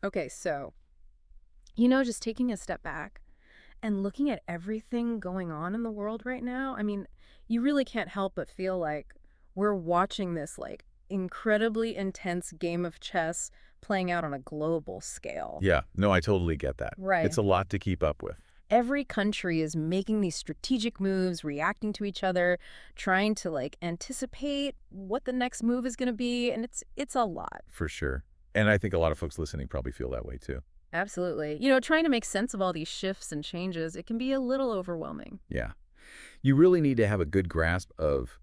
Okay, so, just taking a step back and looking at everything going on in the world right now, you really can't help but feel like we're watching this incredibly intense game of chess playing out on a global scale. Yeah, no, I totally get that. Right. It's a lot to keep up with, Every country is making these strategic moves, reacting to each other, trying to anticipate what the next move is going to be, and it's a lot. for sure. And I think a lot of folks listening probably feel that way too. Absolutely. Trying to make sense of all these shifts and changes, it can be a little overwhelming. Yeah. You really need to have a good grasp of,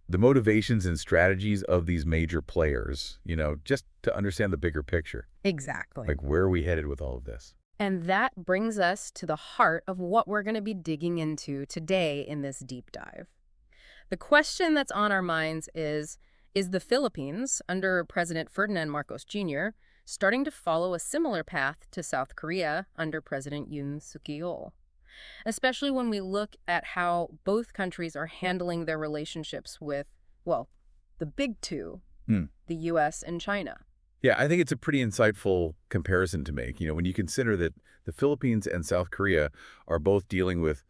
the motivations and strategies of these major players, just to understand the bigger picture. Exactly. Like, where are we headed with all of this? And that brings us to the heart of what we're going to be digging into today in this deep dive. The question that's on our minds is the Philippines, under President Ferdinand Marcos Jr., starting to follow a similar path to South Korea under President Yoon Suk-yeol? Especially when we look at how both countries are handling their relationships with, well, the big two, Hmm. the U.S. and China. Yeah, I think it's a pretty insightful comparison to make. When you consider that the Philippines and South Korea are both dealing with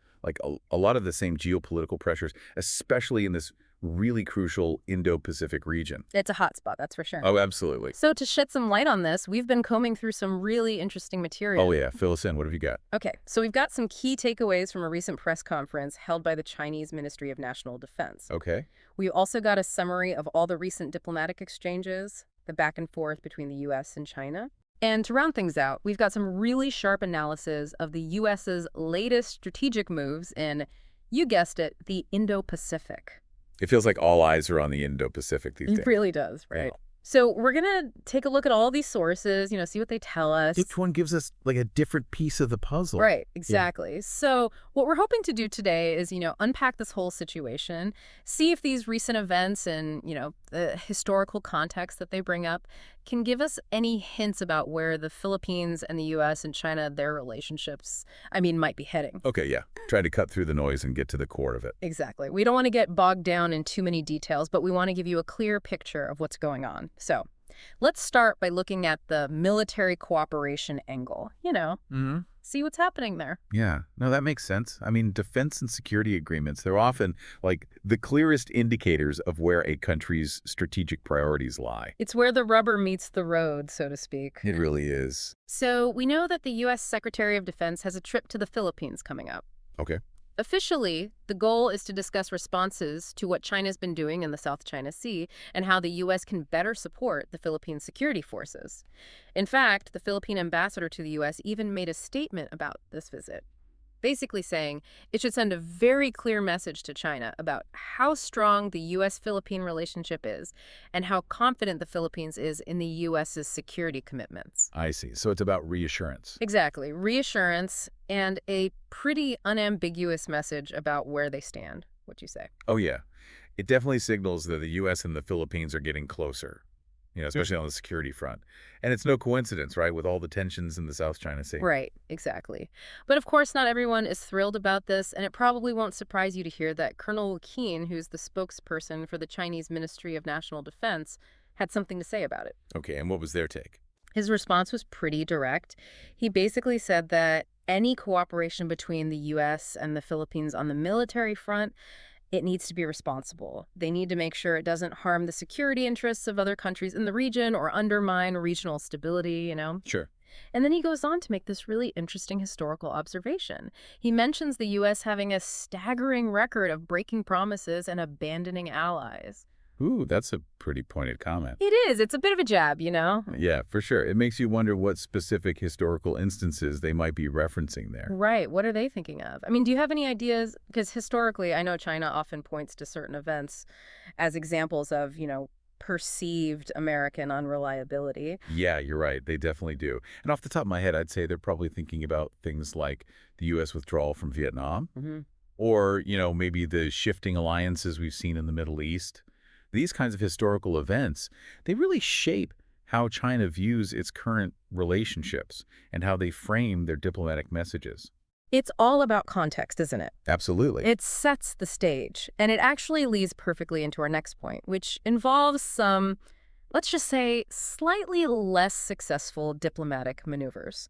a lot of the same geopolitical pressures, especially in this really crucial Indo-Pacific region. It's a hot spot, that's for sure. Oh, absolutely. So to shed some light on this, we've been combing through some really interesting material. Oh, yeah. Fill us in. What have you got? Okay, so we've got some key takeaways from a recent press conference held by the Chinese Ministry of National Defense. Okay. We also got a summary of all the recent diplomatic exchanges, the back and forth between the U.S. and China. And to round things out, we've got some really sharp analysis of the U.S.'s latest strategic moves in, you guessed it, the Indo-Pacific. It feels like all eyes are on the Indo-Pacific these days. It really does, right? Yeah. So we're going to take a look at all these sources, see what they tell us. Each one gives us a different piece of the puzzle. Right, exactly. So what we're hoping to do today is, unpack this whole situation, see if these recent events and, the historical context that they bring up can give us any hints about where the Philippines and the U.S. and China, their relationships, might be heading. Okay, yeah. Try to cut through the noise and get to the core of it. Exactly. We don't want to get bogged down in too many details, but we want to give you a clear picture of what's going on. So let's start by looking at the military cooperation angle, see what's happening there. Yeah. No, that makes sense. Defense and security agreements, they're often the clearest indicators of where a country's strategic priorities lie. It's where the rubber meets the road, so to speak. It really is. So we know that the U.S. Secretary of Defense has a trip to the Philippines coming up. Okay. Officially, the goal is to discuss responses to what China's been doing in the South China Sea and how the U.S. can better support the Philippine security forces. In fact, the Philippine ambassador to the U.S. even made a statement about this visit, basically saying it should send a very clear message to China about how strong the U.S.-Philippine relationship is and how confident the Philippines is in the U.S.'s security commitments. I see. So it's about reassurance. Exactly. Reassurance and a pretty unambiguous message about where they stand, would you say? Oh, yeah. It definitely signals that the U.S. and the Philippines are getting closer, especially on the security front. And it's no coincidence, right, with all the tensions in the South China Sea. Right, exactly. But of course, not everyone is thrilled about this, and it probably won't surprise you to hear that Colonel Keen, who's the spokesperson for the Chinese Ministry of National Defense, had something to say about it. Okay, and what was their take? His response was pretty direct. He basically said that any cooperation between the U.S. and the Philippines on the military front, it needs to be responsible. They need to make sure it doesn't harm the security interests of other countries in the region or undermine regional stability, Sure. And then he goes on to make this really interesting historical observation. He mentions the U.S. having a staggering record of breaking promises and abandoning allies. Ooh, that's a pretty pointed comment. It is. It's a bit of a jab, Yeah, for sure. It makes you wonder what specific historical instances they might be referencing there. Right. What are they thinking of? Do you have any ideas? Because historically, I know China often points to certain events as examples of, perceived American unreliability. Yeah, you're right. They definitely do. And off the top of my head, I'd say they're probably thinking about things like the U.S. withdrawal from Vietnam, Mm-hmm. or, maybe the shifting alliances we've seen in the Middle East. These kinds of historical events, they really shape how China views its current relationships and how they frame their diplomatic messages. It's all about context, isn't it? Absolutely. It sets the stage, and it actually leads perfectly into our next point, which involves some let's just say, slightly less successful diplomatic maneuvers.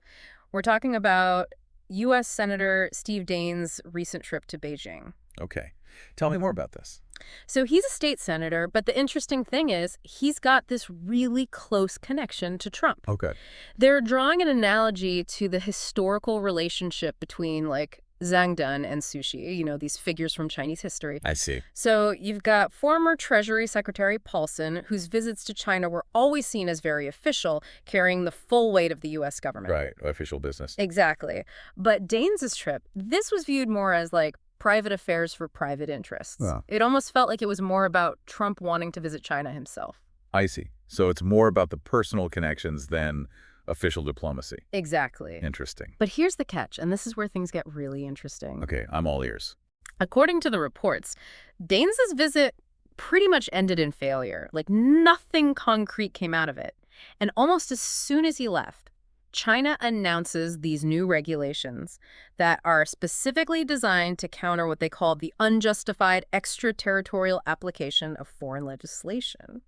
We're talking about U.S. Senator Steve Daines' recent trip to Beijing. Okay. Tell me more about this. So he's a state senator, but the interesting thing is he's got this really close connection to Trump. Okay. They're drawing an analogy to the historical relationship between, like, Zhang Dun and Su Xi, these figures from Chinese history. I see. So you've got former Treasury Secretary Paulson, whose visits to China were always seen as very official, carrying the full weight of the U.S. government. Right. Official business. Exactly. But Daines' trip, this was viewed more as, like, private affairs for private interests. Oh. It almost felt like it was more about Trump wanting to visit China himself. I see. So it's more about the personal connections than official diplomacy. Exactly. Interesting. But here's the catch, and this is where things get really interesting. Okay, I'm all ears. According to the reports, Daines' visit pretty much ended in failure. Like, nothing concrete came out of it. And almost as soon as he left, China announces these new regulations that are specifically designed to counter what they call the unjustified extraterritorial application of foreign legislation.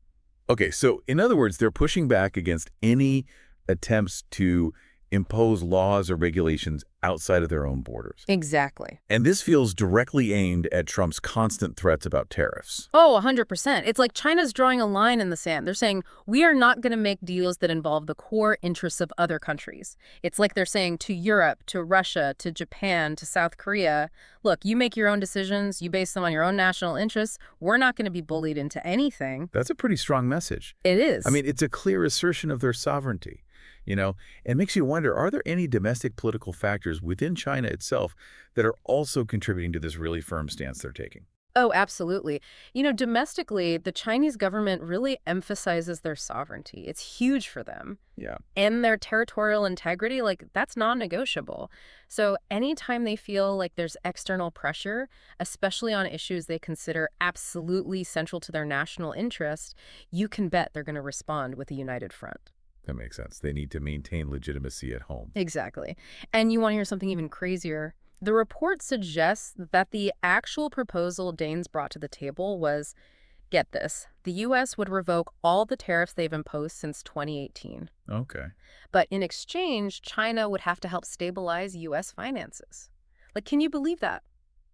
Okay, so in other words, they're pushing back against any attempts to impose laws or regulations outside of their own borders. Exactly. And this feels directly aimed at Trump's constant threats about tariffs. Oh, 100%. It's like China's drawing a line in the sand. They're saying, we are not going to make deals that involve the core interests of other countries. It's like they're saying to Europe, to Russia, to Japan, to South Korea, look, you make your own decisions, you base them on your own national interests. We're not going to be bullied into anything. That's a pretty strong message. It is. I mean, it's a clear assertion of their sovereignty. It makes you wonder, are there any domestic political factors within China itself that are also contributing to this really firm stance they're taking? Oh, absolutely. Domestically, the Chinese government really emphasizes their sovereignty. It's huge for them. Yeah. And their territorial integrity, like, that's non-negotiable. So anytime they feel like there's external pressure, especially on issues they consider absolutely central to their national interest, you can bet they're going to respond with a united front. That makes sense. They need to maintain legitimacy at home. Exactly. And you want to hear something even crazier? The report suggests that the actual proposal Daines brought to the table was, get this, the U.S. would revoke all the tariffs they've imposed since 2018. Okay. But in exchange, China would have to help stabilize U.S. finances. Like, can you believe that?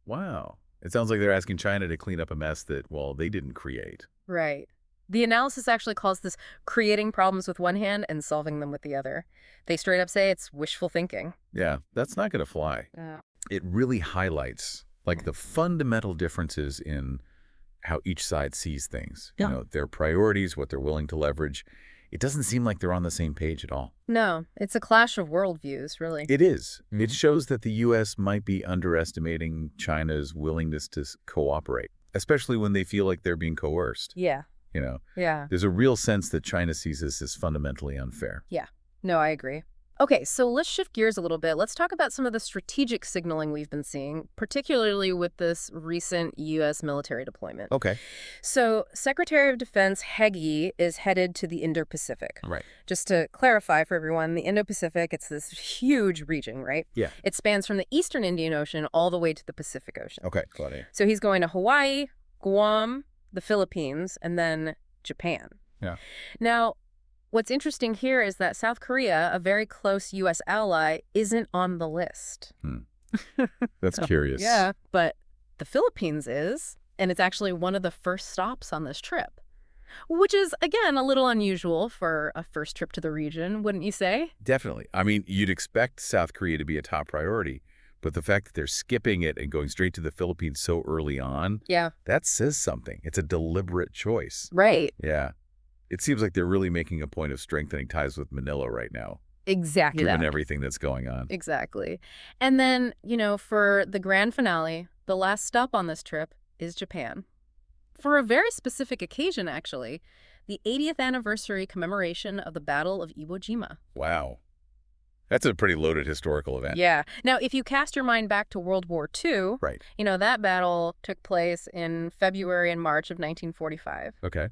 Wow. It sounds like they're asking China to clean up a mess that, well, they didn't create. Right. The analysis actually calls this creating problems with one hand and solving them with the other. They straight up say it's wishful thinking. Yeah, that's not going to fly. It really highlights, like, the fundamental differences in how each side sees things. Yeah. Their priorities, what they're willing to leverage. It doesn't seem like they're on the same page at all. No, it's a clash of worldviews, really. It is. It shows that the U.S. might be underestimating China's willingness to cooperate, especially when they feel like they're being coerced. Yeah. Yeah. There's a real sense that China sees this as fundamentally unfair. Yeah. No, I agree. Okay, so let's shift gears a little bit. Let's talk about some of the strategic signaling we've been seeing, particularly with this recent U.S. military deployment. Okay. So Secretary of Defense Heggie is headed to the Indo-Pacific. Right. Just to clarify for everyone, the Indo-Pacific, it's this huge region, right? Yeah. It spans from the eastern Indian Ocean all the way to the Pacific Ocean. Okay, got it. So he's going to Hawaii, Guam, the Philippines, and then Japan. Yeah. Now, what's interesting here is that South Korea, a very close U.S. ally, isn't on the list. That's curious. Yeah, but the Philippines is, and it's actually one of the first stops on this trip, which is, again, a little unusual for a first trip to the region, wouldn't you say? Definitely. I mean, you'd expect South Korea to be a top priority, but the fact that they're skipping it and going straight to the Philippines so early on, Yeah. that says something. It's a deliberate choice. Right. Yeah. It seems like they're really making a point of strengthening ties with Manila right now, Exactly given that. everything that's going on. Exactly. And then, for the grand finale, the last stop on this trip is Japan. For a very specific occasion, actually, the 80th anniversary commemoration of the Battle of Iwo Jima. Wow. That's a pretty loaded historical event. Yeah. Now, if you cast your mind back to World War II, Right. that battle took place in February and March of 1945. Okay.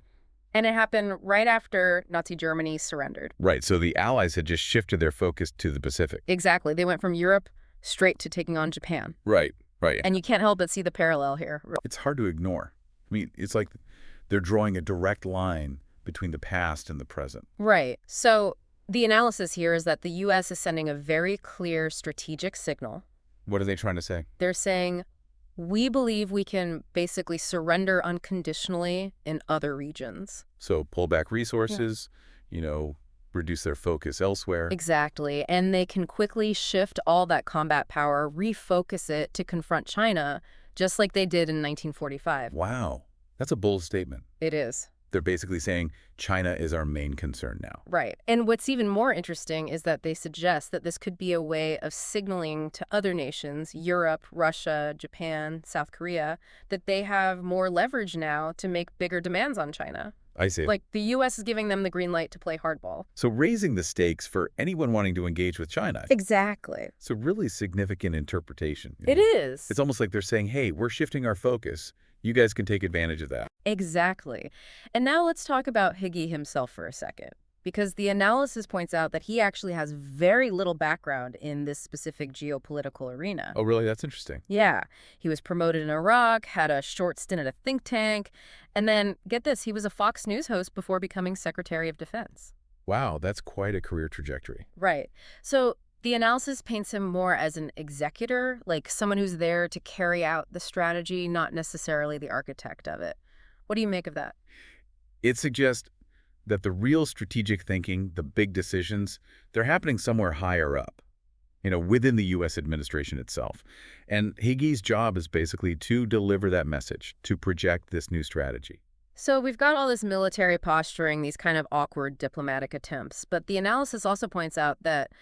And it happened right after Nazi Germany surrendered. Right. So the Allies had just shifted their focus to the Pacific. Exactly. They went from Europe straight to taking on Japan. Right. Right. And you can't help but see the parallel here. It's hard to ignore. I mean, it's like they're drawing a direct line between the past and the present. Right. So the analysis here is that the U.S. is sending a very clear strategic signal. What are they trying to say? They're saying, we believe we can basically surrender unconditionally in other regions. So pull back resources, reduce their focus elsewhere. Exactly. And they can quickly shift all that combat power, refocus it to confront China, just like they did in 1945. Wow. That's a bold statement. It is. They're basically saying China is our main concern now. Right. And what's even more interesting is that they suggest that this could be a way of signaling to other nations, Europe, Russia, Japan, South Korea, that they have more leverage now to make bigger demands on China. I see. Like the U.S. is giving them the green light to play hardball. So raising the stakes for anyone wanting to engage with China. Exactly. It's a really significant interpretation. It is. It's almost like they're saying, hey, we're shifting our focus. You guys can take advantage of that. Exactly. And now let's talk about Higgy himself for a second, because the analysis points out that he actually has very little background in this specific geopolitical arena. Oh, really? That's interesting. Yeah. He was promoted in Iraq, had a short stint at a think tank, and then, get this, he was a Fox News host before becoming Secretary of Defense. Wow, that's quite a career trajectory. Right. So the analysis paints him more as an executor, like someone who's there to carry out the strategy, not necessarily the architect of it. What do you make of that? It suggests that the real strategic thinking, the big decisions, they're happening somewhere higher up, within the U.S. administration itself. And Higgie's job is basically to deliver that message, to project this new strategy. So we've got all this military posturing, these kind of awkward diplomatic attempts, but the analysis also points out that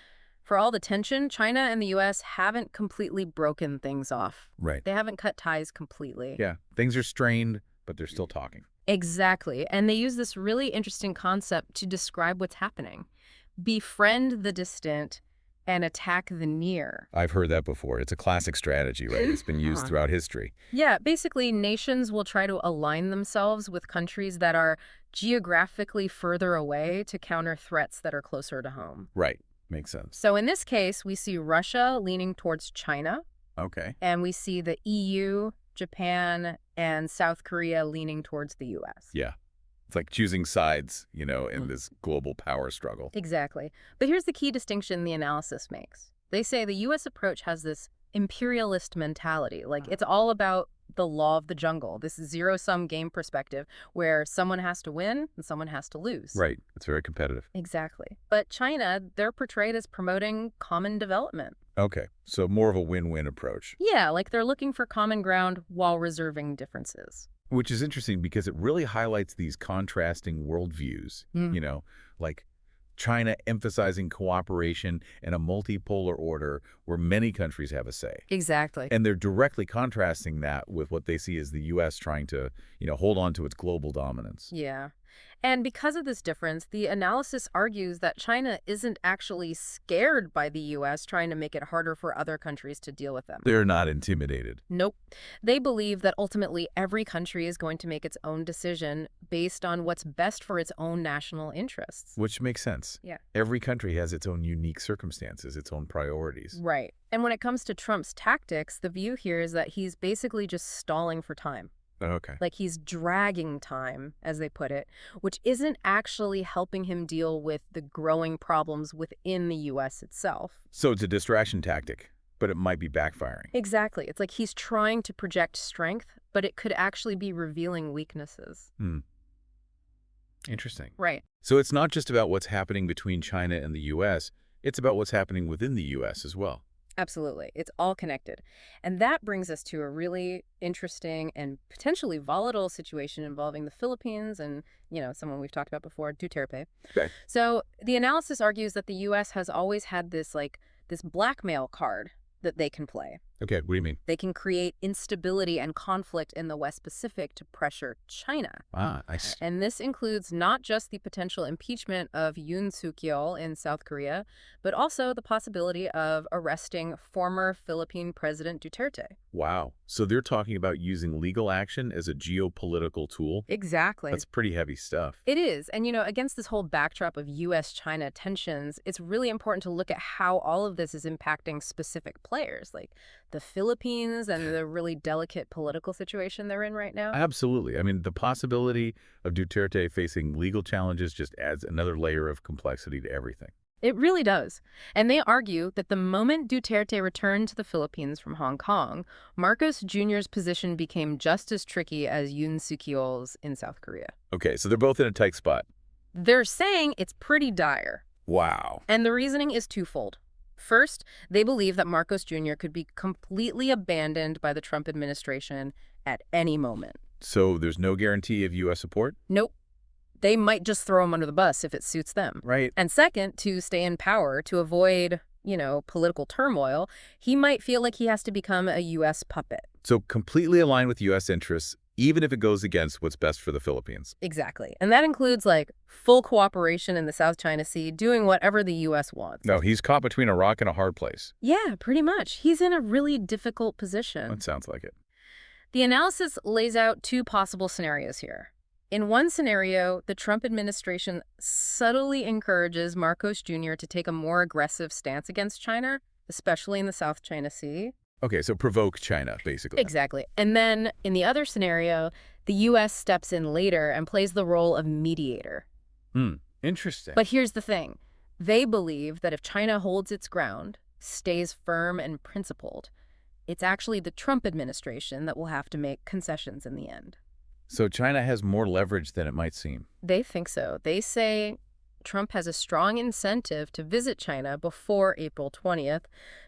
for all the tension, China and the U.S. haven't completely broken things off. Right. They haven't cut ties completely. Yeah, things are strained, but they're still talking. Exactly. And they use this really interesting concept to describe what's happening. Befriend the distant and attack the near. I've heard that before. It's a classic strategy, right? It's been used throughout history. Yeah, basically, nations will try to align themselves with countries that are geographically further away to counter threats that are closer to home. Right. Makes sense. So in this case, we see Russia leaning towards China, Okay. and we see the EU, Japan, and South Korea leaning towards the U.S. Yeah. It's like choosing sides, in this global power struggle. Exactly. But here's the key distinction the analysis makes. They say the U.S. approach has this imperialist mentality. Like, it's all about the law of the jungle, this zero-sum game perspective where someone has to win and someone has to lose. Right. It's very competitive. Exactly. But China, they're portrayed as promoting common development. Okay. So more of a win-win approach. Yeah, like they're looking for common ground while reserving differences. Which is interesting because it really highlights these contrasting worldviews, like China emphasizing cooperation and a multipolar order where many countries have a say. Exactly. And they're directly contrasting that with what they see as the U.S. trying to, hold on to its global dominance. Yeah. And because of this difference, the analysis argues that China isn't actually scared by the U.S. trying to make it harder for other countries to deal with them. They're not intimidated. Nope. They believe that ultimately every country is going to make its own decision based on what's best for its own national interests. Which makes sense. Yeah. Every country has its own unique circumstances, its own priorities. Right. And when it comes to Trump's tactics, the view here is that he's basically just stalling for time. Okay. Like he's dragging time, as they put it, which isn't actually helping him deal with the growing problems within the U.S. itself. So it's a distraction tactic, but it might be backfiring. Exactly. It's like he's trying to project strength, but it could actually be revealing weaknesses. Interesting. Right. So it's not just about what's happening between China and the U.S., it's about what's happening within the U.S. as well. Absolutely. It's all connected. And that brings us to a really interesting and potentially volatile situation involving the Philippines and, someone we've talked about before, Duterte. Okay. So the analysis argues that the U.S. has always had this blackmail card that they can play. Okay, what do you mean? They can create instability and conflict in the West Pacific to pressure China. Ah, I see. And this includes not just the potential impeachment of Yoon Suk-yeol in South Korea, but also the possibility of arresting former Philippine President Duterte. Wow. So they're talking about using legal action as a geopolitical tool? Exactly. That's pretty heavy stuff. It is. And, against this whole backdrop of U.S.-China tensions, it's really important to look at how all of this is impacting specific players, like the Philippines and the really delicate political situation they're in right now? Absolutely. I mean, the possibility of Duterte facing legal challenges just adds another layer of complexity to everything. It really does. And they argue that the moment Duterte returned to the Philippines from Hong Kong, Marcos Jr.'s position became just as tricky as Yoon Suk-yeol's in South Korea. Okay, so they're both in a tight spot. They're saying it's pretty dire. Wow. And the reasoning is twofold. First, they believe that Marcos Jr. could be completely abandoned by the Trump administration at any moment. So there's no guarantee of U.S. support? Nope. They might just throw him under the bus if it suits them. Right. And second, to stay in power, to avoid, political turmoil, he might feel like he has to become a U.S. puppet. So completely aligned with U.S. interests, even if it goes against what's best for the Philippines. Exactly. And that includes, full cooperation in the South China Sea, doing whatever the U.S. wants. No, he's caught between a rock and a hard place. Yeah, pretty much. He's in a really difficult position. That sounds like it. The analysis lays out two possible scenarios here. In one scenario, the Trump administration subtly encourages Marcos Jr. to take a more aggressive stance against China, especially in the South China Sea. Okay, so provoke China, basically. Exactly. And then, in the other scenario, the U.S. steps in later and plays the role of mediator. Interesting. But here's the thing. They believe that if China holds its ground, stays firm and principled, it's actually the Trump administration that will have to make concessions in the end. So China has more leverage than it might seem. They think so. They say Trump has a strong incentive to visit China before April 20th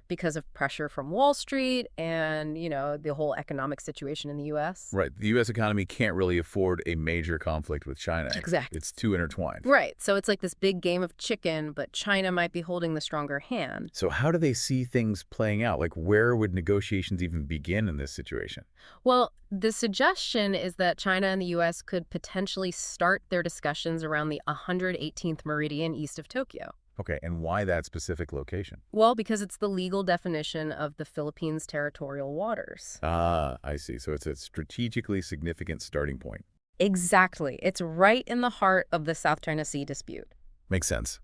because of pressure from Wall Street and, the whole economic situation in the U.S. Right. The U.S. economy can't really afford a major conflict with China. Exactly. It's too intertwined. Right. So it's like this big game of chicken, but China might be holding the stronger hand. So how do they see things playing out? Where would negotiations even begin in this situation? Well, the suggestion is that China and the U.S. could potentially start their discussions around the 118th meridian east of Tokyo. Okay, and why that specific location? Well, because it's the legal definition of the Philippines' territorial waters. Ah, I see. So it's a strategically significant starting point. Exactly. It's right in the heart of the South China Sea dispute. Makes sense.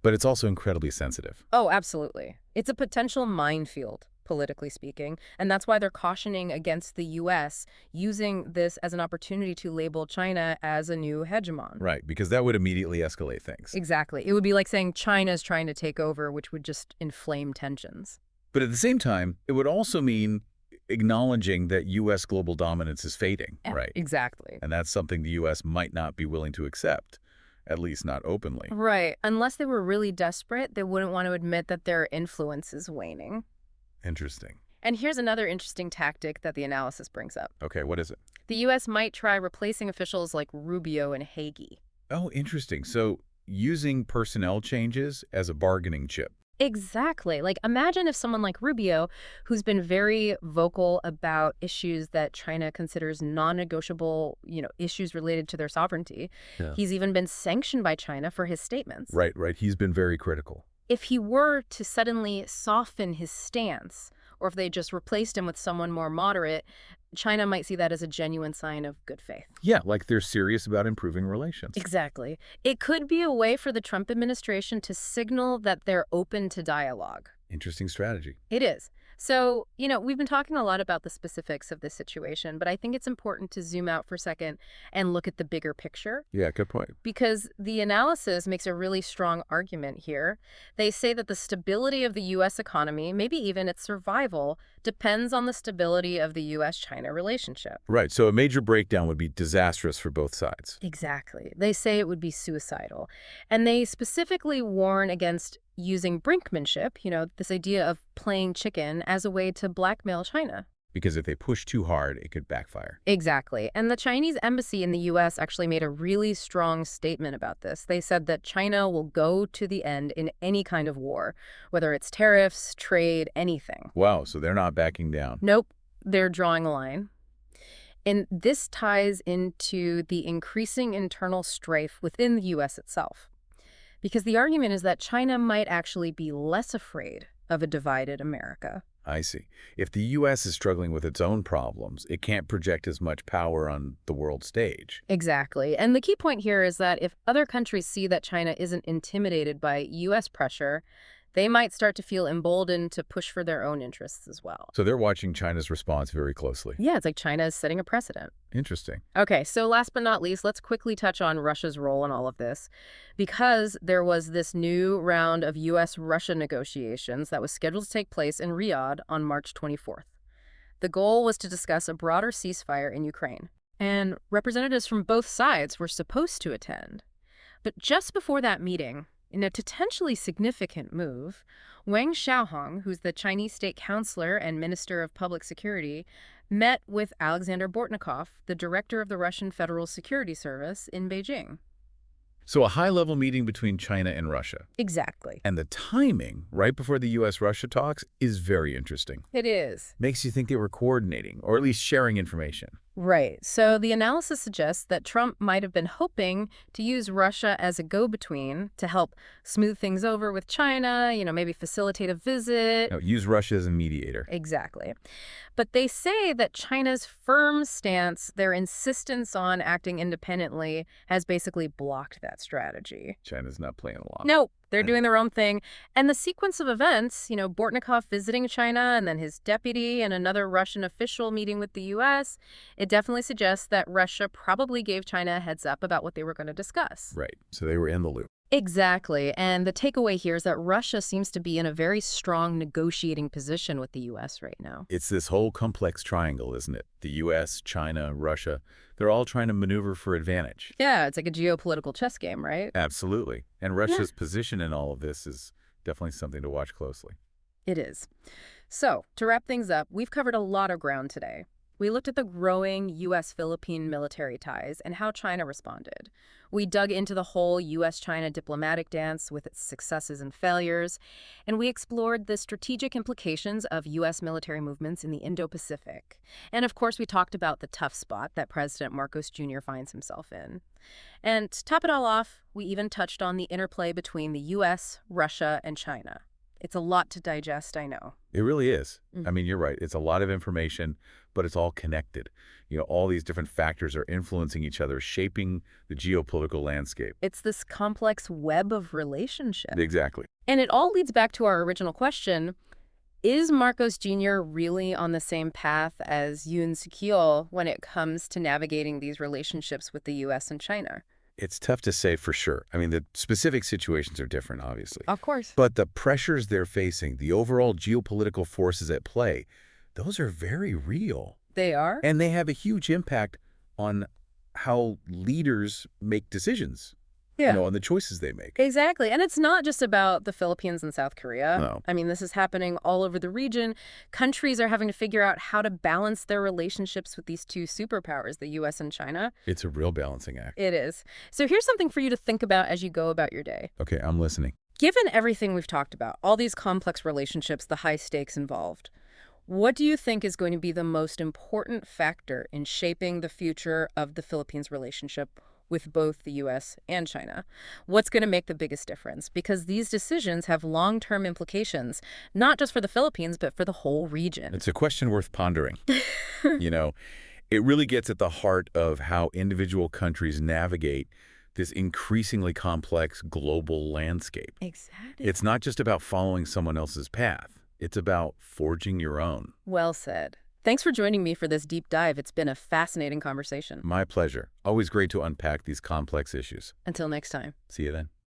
But it's also incredibly sensitive. Oh, absolutely. It's a potential minefield, politically speaking, and that's why they're cautioning against the U.S. using this as an opportunity to label China as a new hegemon. Right, because that would immediately escalate things. Exactly. It would be like saying China's trying to take over, which would just inflame tensions. But at the same time, it would also mean acknowledging that U.S. global dominance is fading, right? Exactly. And that's something the U.S. might not be willing to accept, at least not openly. Right. Unless they were really desperate, they wouldn't want to admit that their influence is waning. Interesting. And here's another interesting tactic that the analysis brings up. Okay, what is it? The U.S. might try replacing officials like Rubio and Hagee. Oh, interesting. So using personnel changes as a bargaining chip. Exactly. Imagine if someone like Rubio, who's been very vocal about issues that China considers non-negotiable, issues related to their sovereignty. Yeah. He's even been sanctioned by China for his statements. Right. He's been very critical. If he were to suddenly soften his stance, or if they just replaced him with someone more moderate, China might see that as a genuine sign of good faith. Yeah, they're serious about improving relations. Exactly. It could be a way for the Trump administration to signal that they're open to dialogue. Interesting strategy. It is. So, we've been talking a lot about the specifics of this situation, but I think it's important to zoom out for a second and look at the bigger picture. Yeah, good point. Because the analysis makes a really strong argument here. They say that the stability of the U.S. economy, maybe even its survival, depends on the stability of the U.S.-China relationship. Right, so a major breakdown would be disastrous for both sides. Exactly. They say it would be suicidal. And they specifically warn against using brinkmanship, this idea of playing chicken, as a way to blackmail China. Because if they push too hard, it could backfire. Exactly. And the Chinese embassy in the U.S. actually made a really strong statement about this. They said that China will go to the end in any kind of war, whether it's tariffs, trade, anything. Wow, so they're not backing down. Nope. They're drawing a line. And this ties into the increasing internal strife within the U.S. itself. Because the argument is that China might actually be less afraid of a divided America. I see. If the U.S. is struggling with its own problems, it can't project as much power on the world stage. Exactly. And the key point here is that if other countries see that China isn't intimidated by U.S. pressure, they might start to feel emboldened to push for their own interests as well. So they're watching China's response very closely. Yeah, it's like China is setting a precedent. Interesting. Okay, so last but not least, let's quickly touch on Russia's role in all of this, because there was this new round of U.S.-Russia negotiations that was scheduled to take place in Riyadh on March 24th. The goal was to discuss a broader ceasefire in Ukraine, and representatives from both sides were supposed to attend. But just before that meeting, in a potentially significant move, Wang Xiaohong, who's the Chinese state counselor and minister of public security, met with Alexander Bortnikov, the director of the Russian Federal Security Service, in Beijing. So a high-level meeting between China and Russia. Exactly. And the timing, right before the U.S.-Russia talks, is very interesting. It is. Makes you think they were coordinating, or at least sharing information. Right. So the analysis suggests that Trump might have been hoping to use Russia as a go-between to help smooth things over with China, maybe facilitate a visit. Now, use Russia as a mediator. Exactly. But they say that China's firm stance, their insistence on acting independently, has basically blocked that strategy. China's not playing along. No, they're doing their own thing. And the sequence of events, Bortnikov visiting China and then his deputy and another Russian official meeting with the U.S., it definitely suggests that Russia probably gave China a heads up about what they were going to discuss. Right. So they were in the loop. Exactly. And the takeaway here is that Russia seems to be in a very strong negotiating position with the U.S. right now. It's this whole complex triangle, isn't it? The U.S., China, Russia, they're all trying to maneuver for advantage. Yeah, it's like a geopolitical chess game, right? Absolutely. And Russia's position in all of this is definitely something to watch closely. It is. So, to wrap things up, we've covered a lot of ground today. We looked at the growing U.S.-Philippine military ties and how China responded. We dug into the whole U.S.-China diplomatic dance with its successes and failures, and we explored the strategic implications of U.S. military movements in the Indo-Pacific. And of course, we talked about the tough spot that President Marcos Jr. finds himself in. And to top it all off, we even touched on the interplay between the U.S., Russia, and China. It's a lot to digest, I know. It really is. I mean, you're right. It's a lot of information, but it's all connected. All these different factors are influencing each other, shaping the geopolitical landscape. It's this complex web of relationships. Exactly. And it all leads back to our original question, is Marcos Jr. really on the same path as Yoon Suk-yeol when it comes to navigating these relationships with the U.S. and China? It's tough to say for sure. I mean, the specific situations are different, obviously. Of course. But the pressures they're facing, the overall geopolitical forces at play, those are very real. They are? And they have a huge impact on how leaders make decisions. Yeah. On the choices they make. Exactly. And it's not just about the Philippines and South Korea. No. I mean, this is happening all over the region. Countries are having to figure out how to balance their relationships with these two superpowers, the U.S. and China. It's a real balancing act. It is. So here's something for you to think about as you go about your day. Okay, I'm listening. Given everything we've talked about, all these complex relationships, the high stakes involved, what do you think is going to be the most important factor in shaping the future of the Philippines relationship with both the U.S. and China? What's going to make the biggest difference? Because these decisions have long-term implications, not just for the Philippines, but for the whole region. It's a question worth pondering. It really gets at the heart of how individual countries navigate this increasingly complex global landscape. Exactly. It's not just about following someone else's path. It's about forging your own. Well said. Thanks for joining me for this deep dive. It's been a fascinating conversation. My pleasure. Always great to unpack these complex issues. Until next time. See you then.